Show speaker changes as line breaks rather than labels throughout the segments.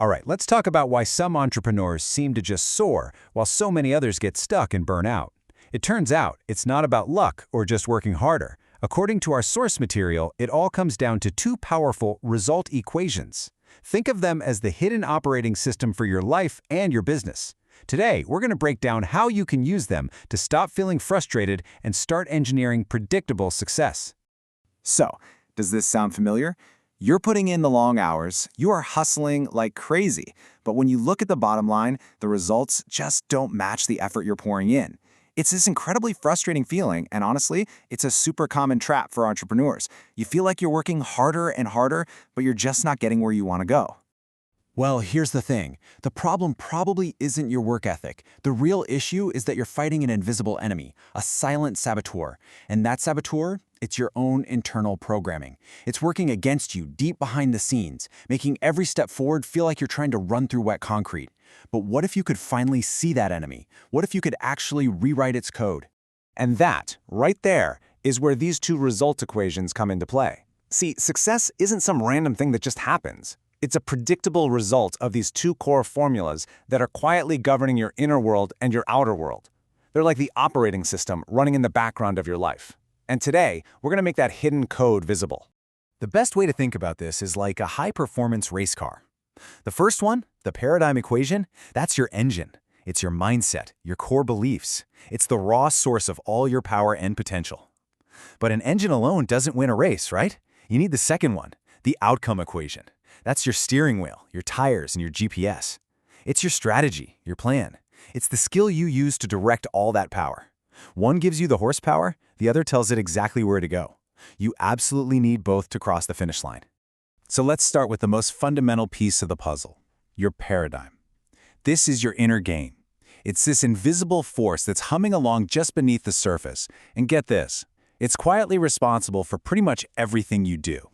All right, let's talk about why some entrepreneurs seem to just soar, while so many others get stuck and burn out. It turns out it's not about luck or just working harder. According to our source material, it all comes down to two powerful result equations. Think of them as the hidden operating system for your life and your business. Today, we're going to break down how you can use them to stop feeling frustrated and start engineering predictable success.
So, does this sound familiar? You're putting in the long hours, you are hustling like crazy, but when you look at the bottom line, the results just don't match the effort you're pouring in. It's this incredibly frustrating feeling, and honestly, it's a super common trap for entrepreneurs. You feel like you're working harder and harder, but you're just not getting where you want to go.
Well, here's the thing. The problem probably isn't your work ethic. The real issue is that you're fighting an invisible enemy, a silent saboteur. And that saboteur, it's your own internal programming. It's working against you deep behind the scenes, making every step forward feel like you're trying to run through wet concrete. But what if you could finally see that enemy? What if you could actually rewrite its code?
And that, right there, is where these two result equations come into play. See, success isn't some random thing that just happens. It's a predictable result of these two core formulas that are quietly governing your inner world and your outer world. They're like the operating system running in the background of your life. And today, we're going to make that hidden code visible.
The best way to think about this is like a high-performance race car. The first one, the paradigm equation, that's your engine. It's your mindset, your core beliefs. It's the raw source of all your power and potential. But an engine alone doesn't win a race, right? You need the second one, the outcome equation. That's your steering wheel, your tires, and your GPS. It's your strategy, your plan. It's the skill you use to direct all that power. One gives you the horsepower, the other tells it exactly where to go. You absolutely need both to cross the finish line. So let's start with the most fundamental piece of the puzzle, your paradigm. This is your inner game. It's this invisible force that's humming along just beneath the surface. And get this, it's quietly responsible for pretty much everything you do.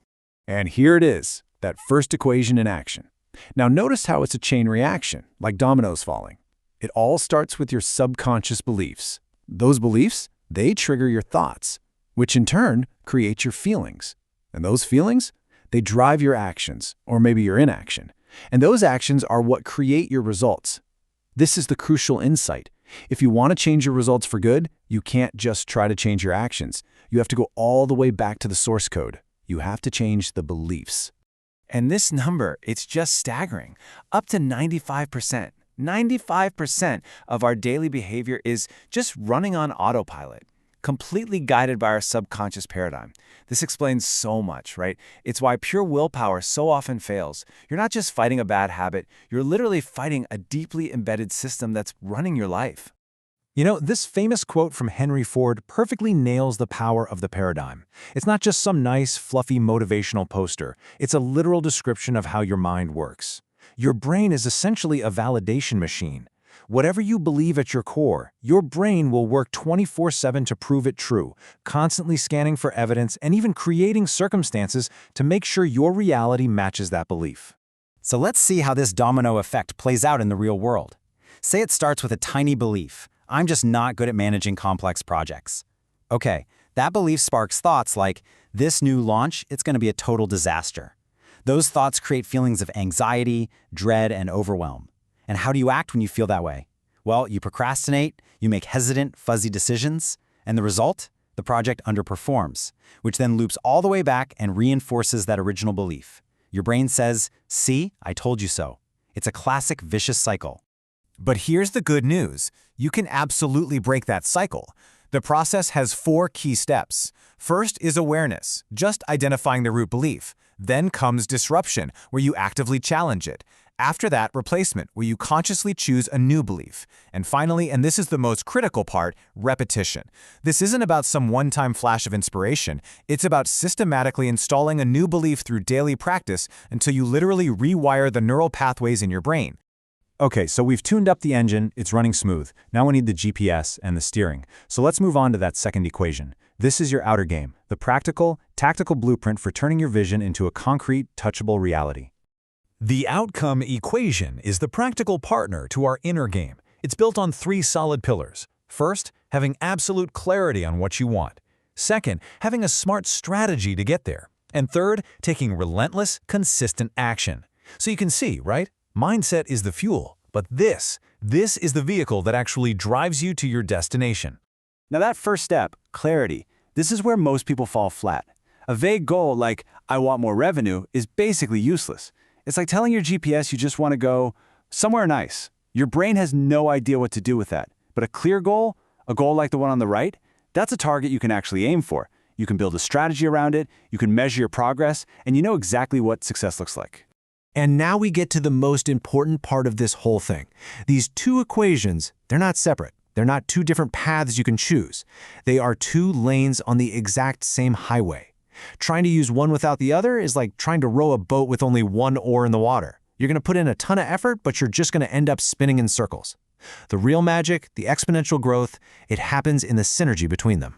And here it is. That first equation in action. Now notice how it's a chain reaction, like dominoes falling. It all starts with your subconscious beliefs. Those beliefs, they trigger your thoughts, which in turn create your feelings. And those feelings, they drive your actions, or maybe your inaction. And those actions are what create your results. This is the crucial insight. If you want to change your results for good, you can't just try to change your actions. You have to go all the way back to the source code. You have to change the beliefs.
And this number, it's just staggering. Up to 95%. 95% of our daily behavior is just running on autopilot, completely guided by our subconscious paradigm. This explains so much, right? It's why pure willpower so often fails. You're not just fighting a bad habit, you're literally fighting a deeply embedded system that's running your life.
You know, this famous quote from Henry Ford perfectly nails the power of the paradigm. It's not just some nice, fluffy motivational poster. It's a literal description of how your mind works. Your brain is essentially a validation machine. Whatever you believe at your core, your brain will work 24/7 to prove it true, constantly scanning for evidence and even creating circumstances to make sure your reality matches that belief.
So let's see how this domino effect plays out in the real world. Say it starts with a tiny belief. I'm just not good at managing complex projects. Okay, that belief sparks thoughts like, this new launch, it's going to be a total disaster. Those thoughts create feelings of anxiety, dread, and overwhelm. And how do you act when you feel that way? Well, you procrastinate, you make hesitant, fuzzy decisions, and the result? The project underperforms, which then loops all the way back and reinforces that original belief. Your brain says, see, I told you so. It's a classic vicious cycle.
But here's the good news. You can absolutely break that cycle. The process has 4 key steps. First is awareness, just identifying the root belief. Then comes disruption, where you actively challenge it. After that, replacement, where you consciously choose a new belief. And finally, and this is the most critical part, repetition. This isn't about some one-time flash of inspiration. It's about systematically installing a new belief through daily practice until you literally rewire the neural pathways in your brain.
Okay, so we've tuned up the engine, it's running smooth. Now we need the GPS and the steering. So let's move on to that second equation. This is your outer game, the practical, tactical blueprint for turning your vision into a concrete, touchable reality.
The outcome equation is the practical partner to our inner game. It's built on 3 solid pillars. First, having absolute clarity on what you want. Second, having a smart strategy to get there. And third, taking relentless, consistent action. So you can see, right? Mindset is the fuel, but this is the vehicle that actually drives you to your destination.
Now that first step, clarity, this is where most people fall flat. A vague goal like, I want more revenue, is basically useless. It's like telling your GPS you just want to go somewhere nice. Your brain has no idea what to do with that. But a clear goal, a goal like the one on the right, that's a target you can actually aim for. You can build a strategy around it, you can measure your progress, and you know exactly what success looks like.
And now we get to the most important part of this whole thing. These two equations, they're not separate. They're not two different paths you can choose. They are two lanes on the exact same highway. Trying to use one without the other is like trying to row a boat with only one oar in the water. You're going to put in a ton of effort, but you're just going to end up spinning in circles. The real magic, the exponential growth, it happens in the synergy between them.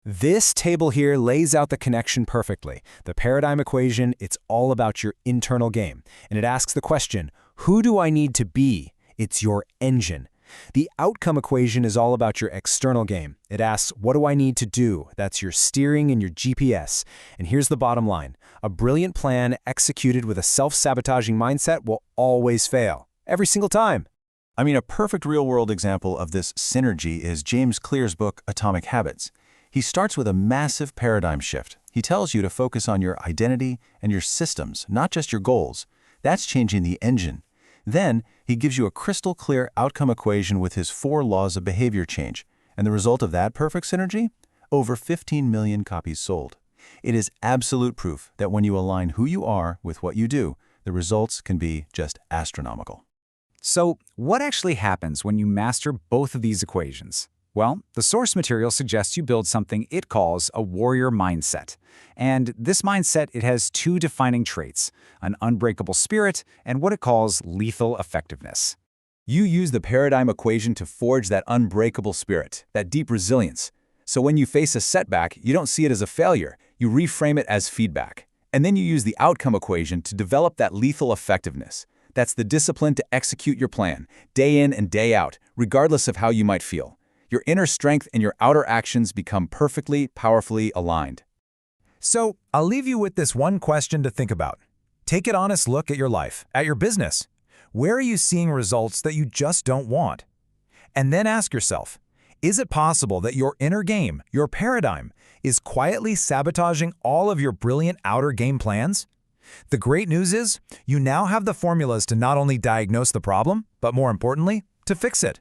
This table here lays out the connection perfectly. The paradigm equation, it's all about your internal game. And it asks the question, who do I need to be? It's your engine. The outcome equation is all about your external game. It asks, what do I need to do? That's your steering and your GPS. And here's the bottom line. A brilliant plan executed with a self-sabotaging mindset will always fail. Every single time.
I mean, a perfect real-world example of this synergy is James Clear's book, Atomic Habits. He starts with a massive paradigm shift. He tells you to focus on your identity and your systems, not just your goals. That's changing the engine. Then, he gives you a crystal clear outcome equation with his 4 laws of behavior change. And the result of that perfect synergy? Over 15 million copies sold. It is absolute proof that when you align who you are with what you do, the results can be just astronomical.
So, what actually happens when you master both of these equations? Well, the source material suggests you build something it calls a warrior mindset. And this mindset, it has 2 defining traits, an unbreakable spirit and what it calls lethal effectiveness.
You use the paradigm equation to forge that unbreakable spirit, that deep resilience. So when you face a setback, you don't see it as a failure. You reframe it as feedback. And then you use the outcome equation to develop that lethal effectiveness. That's the discipline to execute your plan, day in and day out, regardless of how you might feel. Your inner strength and your outer actions become perfectly, powerfully aligned.
So, I'll leave you with this one question to think about. Take an honest look at your life, at your business. Where are you seeing results that you just don't want? And then ask yourself, is it possible that your inner game, your paradigm, is quietly sabotaging all of your brilliant outer game plans? The great news is, you now have the formulas to not only diagnose the problem, but more importantly, to fix it.